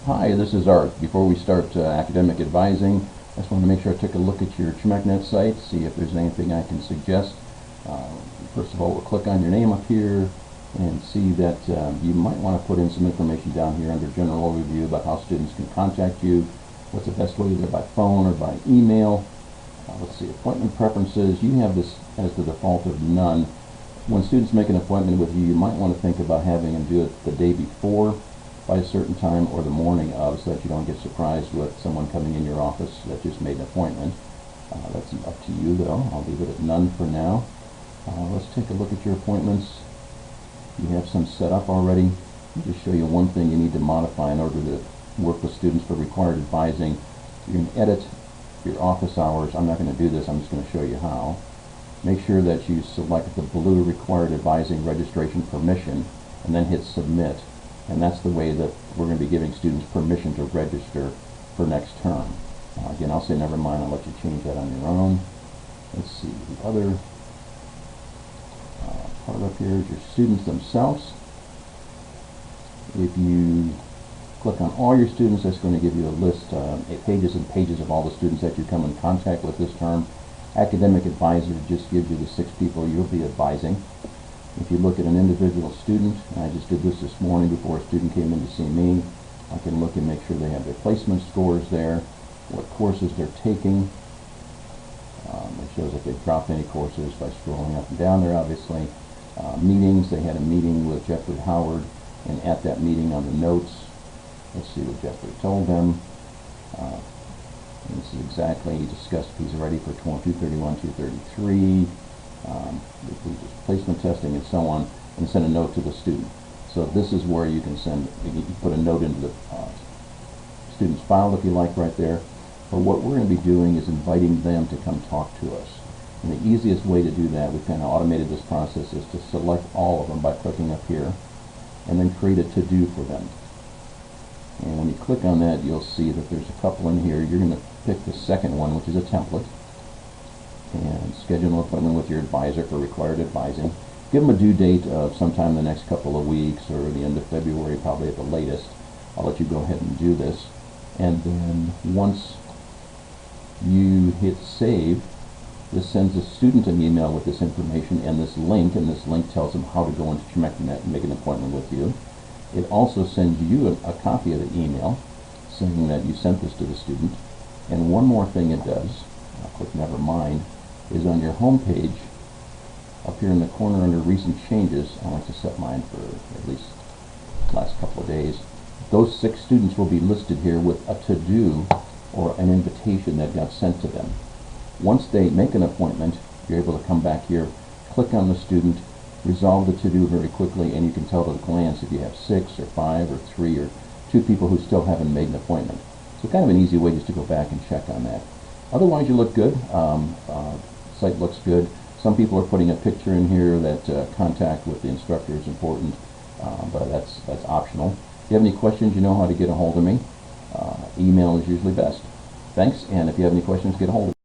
Hi, this is Art. Before we start academic advising, I just want to make sure I took a look at your TRMACnet site, see if there's anything I can suggest. First of all, we'll click on your name up here and see that you might want to put in some information down here under General Overview about how students can contact you, what's the best way, either by phone or by email. Let's see, appointment preferences. You have this as the default of none. When students make an appointment with you, you might want to think about having them do it the day before by a certain time or the morning of, so that you don't get surprised with someone coming in your office that just made an appointment. That's up to you though. I'll leave it at none for now. Let's take a look at your appointments. You have some set up already. I'll just show you one thing you need to modify in order to work with students for required advising. You can edit your office hours. I'm not going to do this, I'm just going to show you how. Make sure that you select the blue required advising registration permission and then hit submit. And that's the way that we're going to be giving students permission to register for next term. Again, I'll say never mind, I'll let you change that on your own. Let's see, the other part up here is your students themselves. If you click on all your students, that's going to give you a list, pages and pages of all the students that you come in contact with this term. Academic advisor just gives you the 6 people you'll be advising. If you look at an individual student, and I just did this morning before a student came in to see me, I can look and make sure they have their placement scores there, what courses they're taking. It shows if they've dropped any courses by scrolling up and down there, obviously. Meetings, they had a meeting with Jeffrey Howard, and at that meeting on the notes, let's see what Jeffrey told them. This is exactly, he discussed if he's ready for 231, 233, placement testing and so on, and send a note to the student. So this is where you can you put a note into the student's file if you like right there. But what we're going to be doing is inviting them to come talk to us. And the easiest way to do that, we've kind of automated this process, is to select all of them by clicking up here and then create a to-do for them. And when you click on that, you'll see that there's a couple in here. You're going to pick the second one, which is a template, and schedule an appointment with your advisor for required advising. Give them a due date of sometime in the next couple of weeks or the end of February, probably at the latest. I'll let you go ahead and do this. And then once you hit save, this sends the student an email with this information and this link tells them how to go into TRMACnet and make an appointment with you. It also sends you a copy of the email saying that you sent this to the student. And one more thing it does, I'll click never mind, is on your home page, up here in the corner under recent changes, I like to set mine for at least the last couple of days, those 6 students will be listed here with a to-do or an invitation that got sent to them. Once they make an appointment, you're able to come back here, click on the student, resolve the to-do very quickly, and you can tell at a glance if you have 6 or 5 or 3 or 2 people who still haven't made an appointment. So kind of an easy way just to go back and check on that. Otherwise, you look good. Site looks good. Some people are putting a picture in here that contact with the instructor is important, but that's optional. If you have any questions, you know how to get a hold of me. Email is usually best. Thanks, and if you have any questions, get a hold of me.